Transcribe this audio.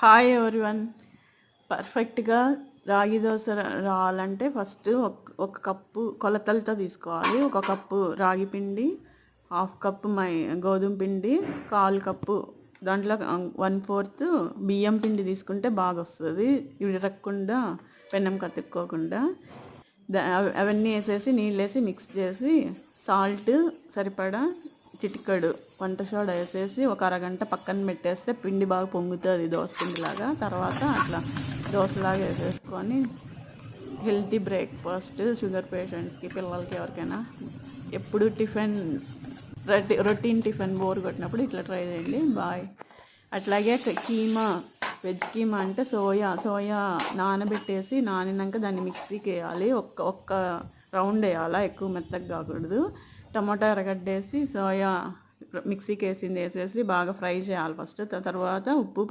Hi everyone. పర్ఫెక్ట్గా రాగి దోశ రావాలంటే ఫస్ట్ ఒక కప్పు కొలతలతో తీసుకోవాలి. ఒక కప్పు రాగి పిండి, హాఫ్ కప్పు గోధుమ పిండి, కాల్ కప్పు దాంట్లో 1/4 బియ్యం పిండి తీసుకుంటే బాగా వస్తుంది, విరగకుండా పెనం కతుక్కోకుండా. అవన్నీ వేసేసి నీళ్ళు వేసి మిక్స్ చేసి సాల్ట్ సరిపడా చిటికడు వంట సోడా వేసేసి ఒక అరగంట పక్కన పెట్టేస్తే పిండి బాగా పొంగుతుంది దోశ పిండిలాగా. తర్వాత అట్లా దోశలాగా వేసేసుకొని హెల్తీ బ్రేక్ఫాస్ట్ షుగర్ పేషెంట్స్కి, పిల్లలకి, ఎవరికైనా ఎప్పుడు టిఫిన్ రొటీన్ టిఫిన్ బోర్ కొట్టినప్పుడు ఇట్లా ట్రై చేయండి. బాయ్. అట్లాగే కీమా, వెజ్ కీమా అంటే సోయా నానబెట్టేసి నానినాక దాన్ని మిక్సీకి వేయాలి. ఒక్క రౌండ్ వేయాలా, ఎక్కువ మెత్తగా కాకూడదు. టమాటా ఎర్రగడ్డ వేసి సోయా మిక్సీకి వేసింది వేసేసి బాగా ఫ్రై చేయాలి ఫస్ట్. తర్వాత ఉప్పు, పసుపు